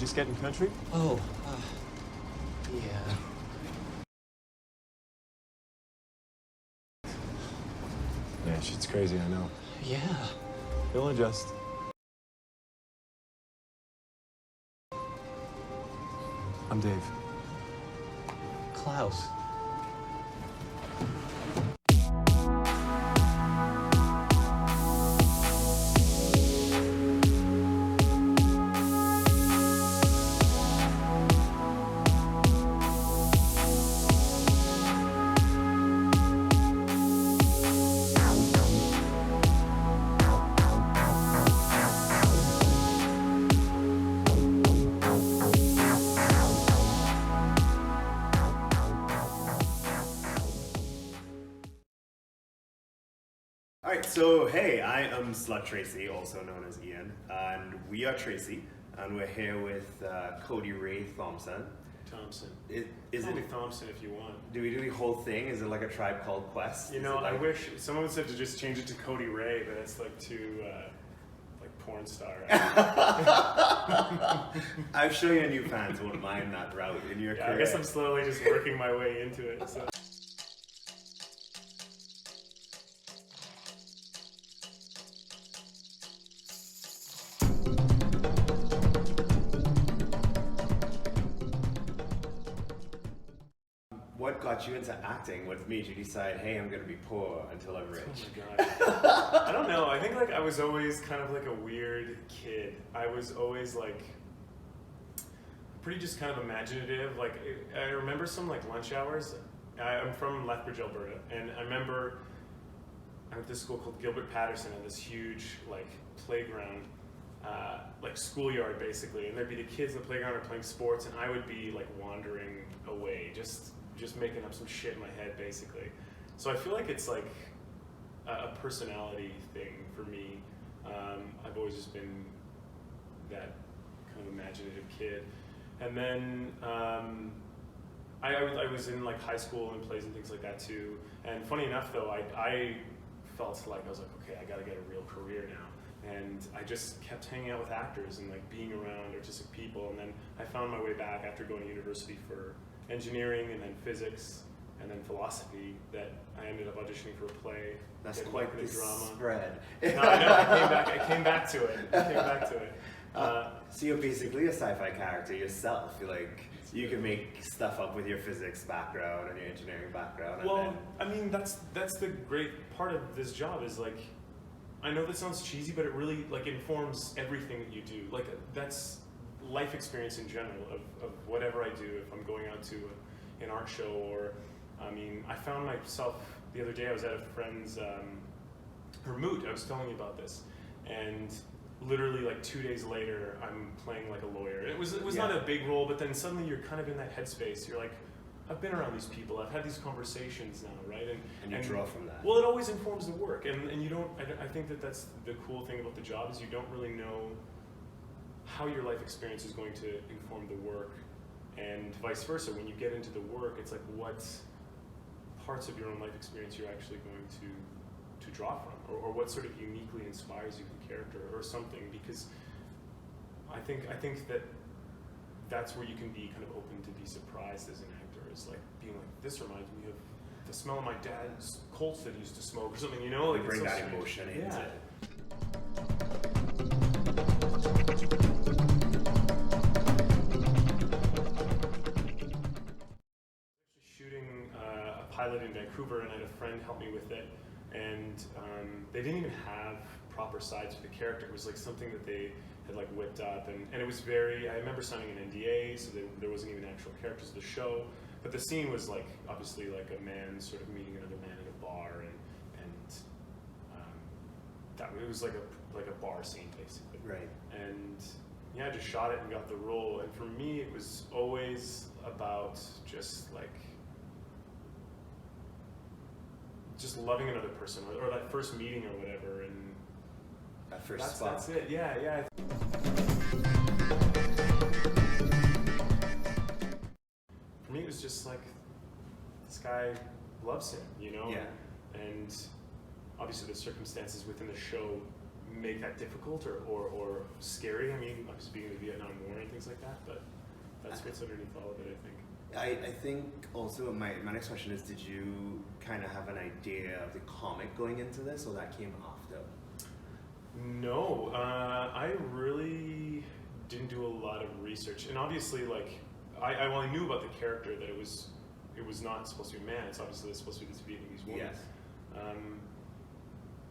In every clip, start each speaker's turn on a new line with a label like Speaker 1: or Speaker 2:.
Speaker 1: just getting country?
Speaker 2: Oh, yeah.
Speaker 1: Yeah, shit's crazy, I know.
Speaker 2: Yeah.
Speaker 1: You'll adjust. I'm Dave.
Speaker 2: Klaus.
Speaker 3: Alright, so hey, I am Slut Tracy, also known as Ian, and we are Tracy, and we're here with Cody Ray Thompson.
Speaker 4: Thompson.
Speaker 3: Is
Speaker 4: Call me
Speaker 3: it
Speaker 4: Thompson if you want.
Speaker 3: Do we do the whole thing? Is it like a Tribe Called Quest?
Speaker 4: You know, I wish someone said to just change it to Cody Ray, but it's like too like porn star.
Speaker 3: I'm sure your new fans won't mind that route in your career.
Speaker 4: I guess I'm slowly just working my way into it. So.
Speaker 3: What got you into acting? What made you decide, hey, I'm gonna be poor until I'm rich?
Speaker 4: Oh my god. I don't know. I think like I was always kind of like a weird kid. I was always like pretty just kind of imaginative. Like I remember some like lunch hours. I'm from Lethbridge, Alberta, and I remember I went to this school called Gilbert Patterson and this huge like playground, like schoolyard basically, and there'd be the kids in the playground are playing sports, and I would be like wandering away, just making up some shit in my head basically. So I feel like it's like a personality thing for me. I've always just been that kind of imaginative kid. And then I was in like high school and plays and things like that too. And funny enough though, I felt like I was like, okay, I gotta get a real career now. And I just kept hanging out with actors and like being around artistic people. And then I found my way back after going to university for engineering and then physics and then philosophy, that I ended up auditioning for a play.
Speaker 3: That's quite the drama. Spread.
Speaker 4: No, I know, I came back to it.
Speaker 3: So you're basically a sci-fi character yourself. You're like, you can make stuff up with your physics background and your engineering background.
Speaker 4: Well, I mean, that's the great part of this job is like, I know that sounds cheesy, but it really like informs everything that you do. Like that's life experience in general of whatever I do. If I'm going out to an art show, or I mean, I found myself the other day, I was at a friend's her moot. I was telling you about this, and literally like 2 days later I'm playing like a lawyer. It was not a big role, but then suddenly you're kind of in that headspace. You're like, I've been around these people, I've had these conversations now, right?
Speaker 3: And you draw from that.
Speaker 4: Well, it always informs the work, and you don't, I think that that's the cool thing about the job, is you don't really know how your life experience is going to inform the work, and vice versa. When you get into the work, it's like what parts of your own life experience you're actually going to draw from, or what sort of uniquely inspires you the character or something, because I think that that's where you can be kind of open to be surprised as an actor, is like being like, this reminds me of the smell of my dad's Colts that he used to smoke or something, you know? Like
Speaker 3: bring
Speaker 4: so
Speaker 3: that
Speaker 4: strange.
Speaker 3: emotion into it.
Speaker 4: Shooting a pilot in Vancouver, and I had a friend help me with it, and they didn't even have proper sides for the character. It was like something that they had like whipped up, and it was very, I remember signing an NDA, so there wasn't even actual characters of the show, but the scene was like obviously like a man sort of meeting another man in a bar, and that it was like a bar scene basically.
Speaker 3: Right.
Speaker 4: And yeah, I just shot it and got the role, and for me it was always about just loving another person, or that first meeting or whatever, and
Speaker 3: that first spot.
Speaker 4: That's it. Yeah. For me, it was just like, this guy loves him, you know?
Speaker 3: Yeah.
Speaker 4: And obviously the circumstances within the show make that difficult or scary. I mean, obviously being in the Vietnam War and things like that, but that's what's underneath all of it, I think.
Speaker 3: I think also my next question is, did you kind of have an idea of the comic going into this, or that came after?
Speaker 4: No, I really didn't do a lot of research, and obviously, like, I knew about the character, that it was not supposed to be a man. It's obviously supposed to be this Vietnamese woman.
Speaker 3: Yes.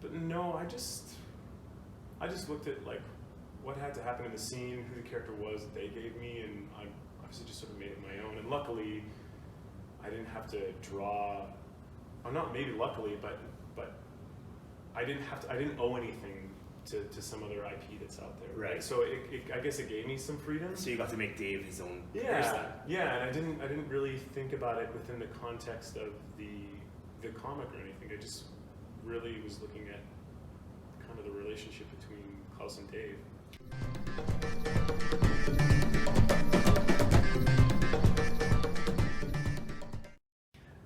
Speaker 4: But no, I just looked at like what had to happen in the scene, who the character was that they gave me, and I obviously just sort of made it my own. And luckily, I didn't have to draw. Or not maybe luckily, but I didn't owe anything to some other IP that's out there.
Speaker 3: Right.
Speaker 4: So I guess it gave me some freedom.
Speaker 3: So you got to make Dave his own person.
Speaker 4: Yeah, and I didn't really think about it within the context of the comic or anything. I just really was looking at kind of the relationship between Klaus and Dave.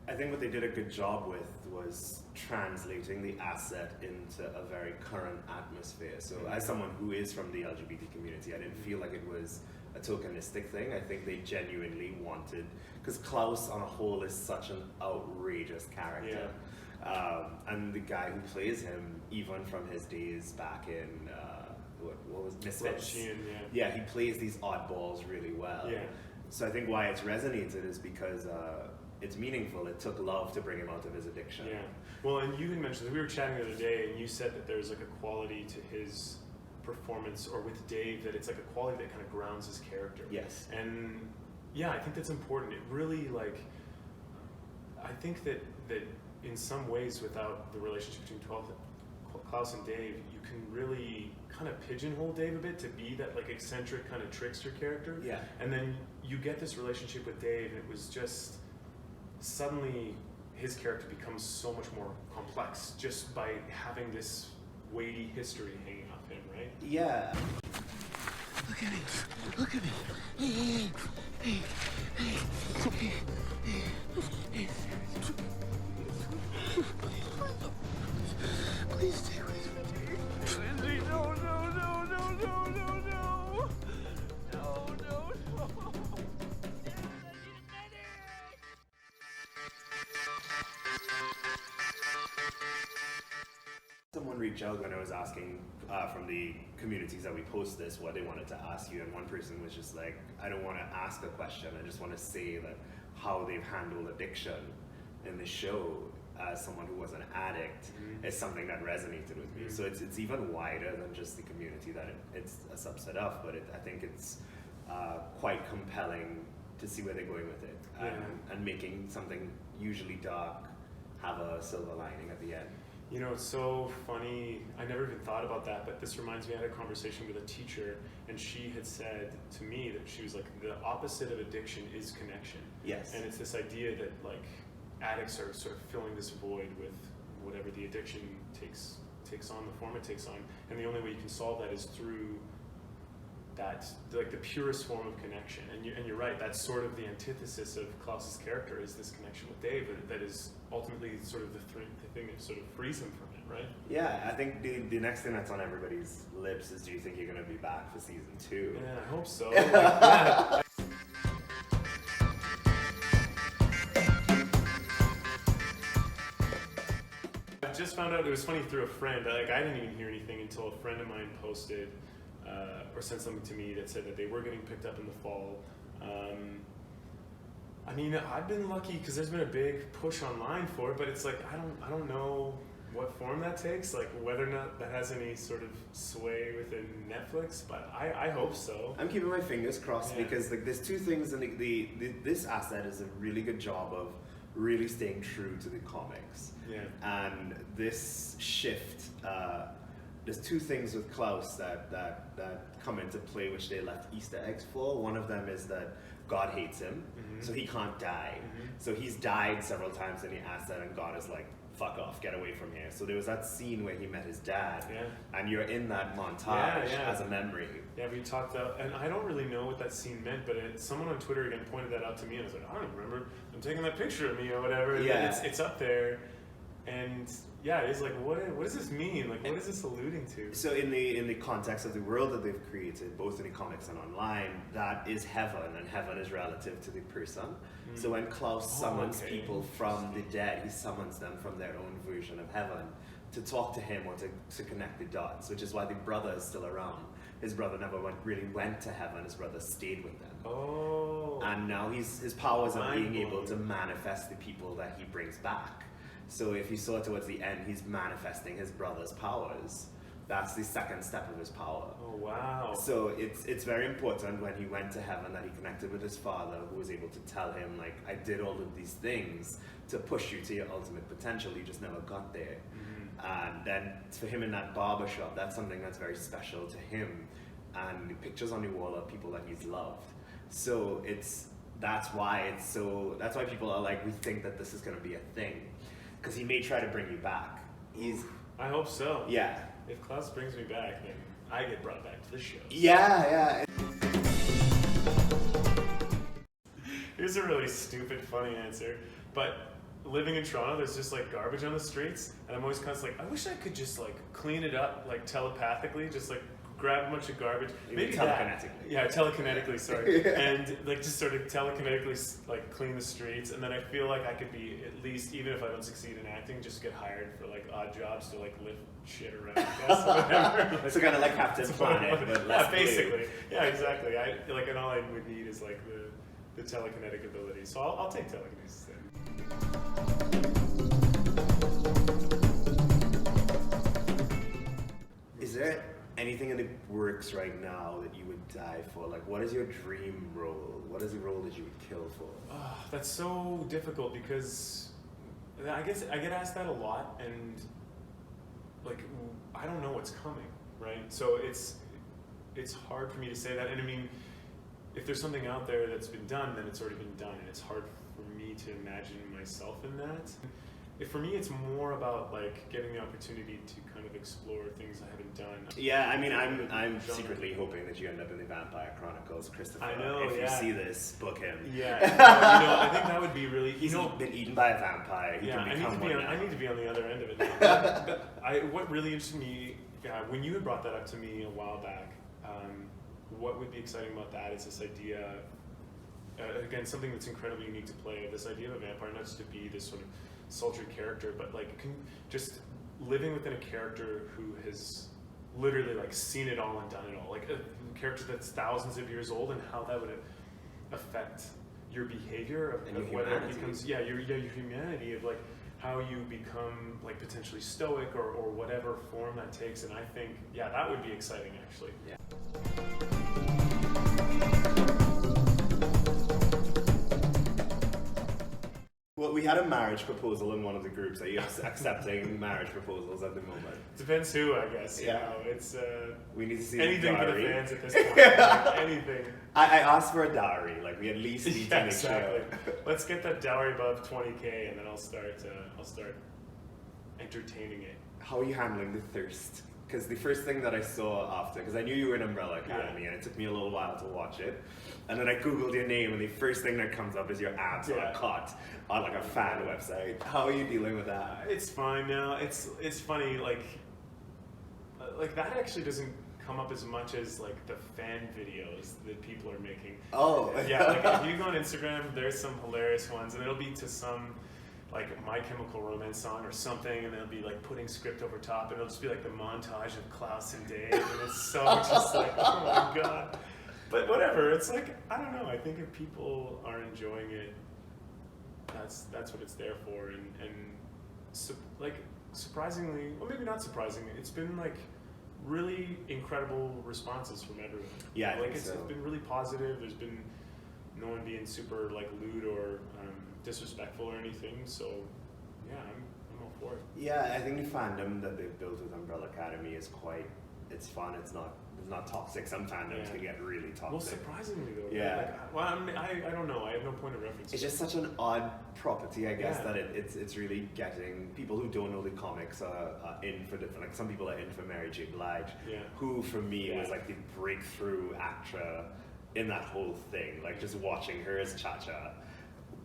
Speaker 3: I think what they did a good job with was translating the asset into a very current atmosphere. So as someone who is from the LGBT community, I didn't feel like it was a tokenistic thing. I think they genuinely wanted, because Klaus on a whole is such an outrageous character.
Speaker 4: Yeah.
Speaker 3: And the guy who plays him, even from his days back in, what was Misfits? Yeah, he plays these oddballs really well.
Speaker 4: Yeah.
Speaker 3: So I think why it's resonated is because it's meaningful. It took love to bring him out of his addiction.
Speaker 4: Yeah. Well, and you had mentioned that we were chatting the other day, and you said that there's like a quality to his performance, or with Dave, that it's like a quality that kind of grounds his character.
Speaker 3: Yes.
Speaker 4: And yeah, I think that's important. It really, like, I think that in some ways, without the relationship between Klaus and Dave, you can really kind of pigeonhole Dave a bit to be that like eccentric kind of trickster character.
Speaker 3: Yeah.
Speaker 4: And then you get this relationship with Dave, and it was just suddenly his character becomes so much more complex just by having this weighty history hanging off him, right?
Speaker 3: Yeah.
Speaker 2: Look at me. Look at me. Hey, hey, hey, hey, hey. Please stay with me. Lindsay, no, no, no, no, no, no, no. No, no, no.
Speaker 3: Someone reached out when I was asking from the communities that we post this what they wanted to ask you, and one person was just like, I don't want to ask a question, I just want to say that how they've handled addiction in the show as someone who was an addict is something that resonated with me. So it's even wider than just the community that it's a subset of, but I think it's quite compelling to see where they're going with it, and making something usually dark have a silver lining at the end.
Speaker 4: You know, it's so funny. I never even thought about that, but this reminds me, I had a conversation with a teacher, and she had said to me that she was like, the opposite of addiction is connection.
Speaker 3: Yes.
Speaker 4: And it's this idea that like addicts are sort of filling this void with whatever the addiction takes on, the form it takes on. And the only way you can solve that is through that, like the purest form of connection. And you're right, that's sort of the antithesis of Klaus's character, is this connection with Dave that is ultimately sort of the thing that sort of frees him from it, right? Yeah,
Speaker 3: I think the next thing that's on everybody's lips is, do you think you're going to be back for season 2?
Speaker 4: Yeah, I hope so. Like, yeah. I just found out, it was funny, through a friend. Like, I didn't even hear anything until a friend of mine posted or sent something to me that said that they were getting picked up in the fall. I mean, I've been lucky because there's been a big push online for it, but it's like I don't know what form that takes, like whether or not that has any sort of sway within Netflix, but I hope so.
Speaker 3: I'm keeping my fingers crossed, because like there's two things, and this asset is a really good job of really staying true to the comics.
Speaker 4: Yeah.
Speaker 3: And this shift, there's two things with Klaus that come into play, which they left Easter eggs for. One of them is that God hates him, so he can't die. So he's died several times in the asset, and God is like, fuck off, get away from here. So there was that scene where he met his dad, and you're in that montage as a memory. Yeah, we talked about, and I don't really know what that scene meant, but someone on Twitter again pointed that out to me, and I was like, I don't remember them taking that picture of me or whatever. Yeah. It's up there.
Speaker 4: And yeah, it's like, what does this mean? Like, what is this alluding to?
Speaker 3: So in the context of the world that they've created, both in the comics and online, that is heaven, and heaven is relative to the person. So when Klaus summons people from the dead, he summons them from their own version of heaven to talk to him or to connect the dots, which is why the brother is still around. His brother never really went to heaven, his brother stayed with them.
Speaker 4: Oh.
Speaker 3: And now his powers are being able to manifest the people that he brings back. So if you saw towards the end, he's manifesting his brother's powers. That's the second step of his power.
Speaker 4: Oh, wow.
Speaker 3: So it's very important when he went to heaven that he connected with his father, who was able to tell him, like, I did all of these things to push you to your ultimate potential, you just never got there. And then for him in that barbershop, that's something that's very special to him. And the pictures on the wall are people that he's loved. So that's why people are like, we think that this is gonna be a thing. Because he may try to bring you back.
Speaker 4: I hope so.
Speaker 3: Yeah.
Speaker 4: If Klaus brings me back, then I get brought back to the show.
Speaker 3: Yeah.
Speaker 4: Here's a really stupid, funny answer. But living in Toronto, there's just like garbage on the streets, and I'm always constantly like, I wish I could just like clean it up like telepathically, just like grab a bunch of garbage.
Speaker 3: Maybe telekinetically.
Speaker 4: Yeah, telekinetically, sorry. And like just sort of telekinetically like clean the streets, and then I feel like I could be at least, even if I don't succeed in acting, just get hired for like odd jobs to like lift shit around, I guess, whatever.
Speaker 3: So kind of like Captain Planet, but less
Speaker 4: basically.
Speaker 3: blue.
Speaker 4: Yeah, exactly. And all I would need is like the telekinetic ability. So I'll take telekinesis then.
Speaker 3: Is there anything in the works right now that you would die for? Like, what is your dream role? What is the role that you would kill for?
Speaker 4: Oh, that's so difficult because I guess I get asked that a lot, and like I don't know what's coming, right? So it's hard for me to say that. And I mean, if there's something out there that's been done, then it's already been done, and it's hard for me to imagine myself in that. For me, it's more about like getting the opportunity to kind of explore things I haven't done.
Speaker 3: Yeah, I mean, I'm secretly hoping that you end up in the Vampire Chronicles, Christopher.
Speaker 4: I know,
Speaker 3: if
Speaker 4: yeah.
Speaker 3: you see this, book him.
Speaker 4: Yeah, I think that would be really.
Speaker 3: He's been eaten by a vampire. He can become one now.
Speaker 4: I need to be on the other end of it now. What really interested me, when you had brought that up to me a while back, what would be exciting about that is this idea, again, something that's incredibly unique to play, this idea of a vampire, not just to be this sort of sultry character, but like just living within a character who has literally like seen it all and done it all, like a character that's thousands of years old, and how that would affect your behavior of whether it becomes your humanity, of like how you become like potentially stoic or whatever form that takes. And I think that would be exciting actually.
Speaker 3: Yeah. Well, we had a marriage proposal in one of the groups. Are you accepting marriage proposals at the moment?
Speaker 4: Depends who, I guess.
Speaker 3: Yeah.
Speaker 4: You know, it's
Speaker 3: we need to see
Speaker 4: anything
Speaker 3: the
Speaker 4: for
Speaker 3: dowry.
Speaker 4: the fans at this point. Like, anything.
Speaker 3: I asked for a dowry. Like, we at least need to make sure.
Speaker 4: Let's get that dowry above 20K, and then I'll start entertaining it.
Speaker 3: How are you handling the thirst? Because the first thing that I saw after, because I knew you were in Umbrella Academy, and it took me a little while to watch it, and then I googled your name, and the first thing that comes up is your abs are caught on like a fan website. How are you dealing with that?
Speaker 4: It's fine now. It's funny, like that actually doesn't come up as much as like the fan videos that people are making.
Speaker 3: Oh.
Speaker 4: Yeah, like if you go on Instagram, there's some hilarious ones, and it'll be to some like My Chemical Romance song or something, and they'll be like putting script over top, and it'll just be like the montage of Klaus and Dave, and it's so just like, oh my god. But whatever, it's like, I don't know, I think if people are enjoying it, that's what it's there for. And like surprisingly, well maybe not surprisingly, it's been like really incredible responses from everyone.
Speaker 3: Yeah, I
Speaker 4: like
Speaker 3: think
Speaker 4: it's been really positive. There's been no one being super like lewd or disrespectful or anything, so yeah, I'm all for it.
Speaker 3: Yeah, I think the fandom that they've built with Umbrella Academy is it's fun. It's not toxic. Some fandoms can get really toxic.
Speaker 4: Well, surprisingly though.
Speaker 3: Yeah.
Speaker 4: Like, well, I don't know. I have no point of reference.
Speaker 3: It's just such an odd property, I guess, that it's really getting people who don't know the comics are in for different. Like some people are in for Mary J. Blige, who for me was like the breakthrough actor in that whole thing. Like just watching her as Cha-Cha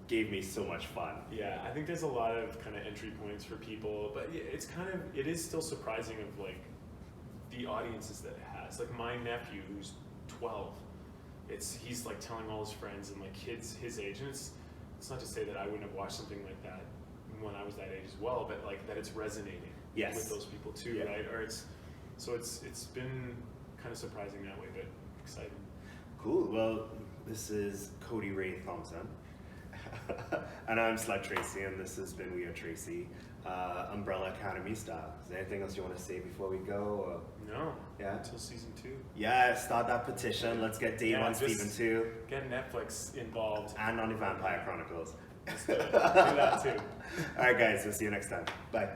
Speaker 3: gave me so much fun.
Speaker 4: Yeah, I think there's a lot of kind of entry points for people, but it is still surprising of like the audiences that it has. Like my nephew, who's 12, he's like telling all his friends and like kids his age, and it's not to say that I wouldn't have watched something like that when I was that age as well, but like that it's resonating with those people too, right? Or it's been kind of surprising that way, but exciting.
Speaker 3: Cool. Well, this is Cody Ray Thompson. And I'm Slut Tracy, and this has been We Are Tracy, Umbrella Academy style. Is there anything else you want to say before we go? Or?
Speaker 4: No.
Speaker 3: Yeah.
Speaker 4: Until season 2.
Speaker 3: Yeah, start that petition. Let's get Dave on season 2.
Speaker 4: Get Netflix involved.
Speaker 3: And on the Vampire Chronicles.
Speaker 4: Let's do it. Do that too.
Speaker 3: Alright guys, we'll see you next time. Bye.